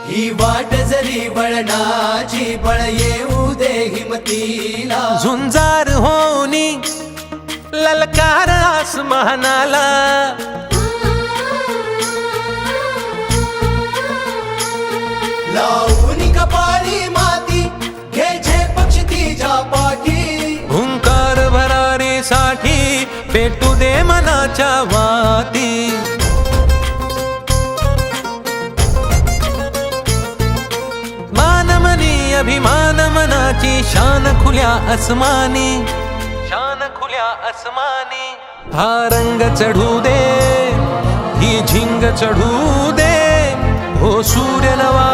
ही वाट जरी वळणाची बळ येऊ दे हिमतीला झुंजार होनी ललकार आसमानाला लावून कपाळी माती घे झेप क्षितिजा पाठी हुंकार भरारीसाठी पेटू दे मनाच्या वाती मानमनी अभिमान मनाची शान खुल्या आसमानी शान खुल्या आसमानी हा रंग चढू दे ही झिंग चढू दे हो सूर्य नवा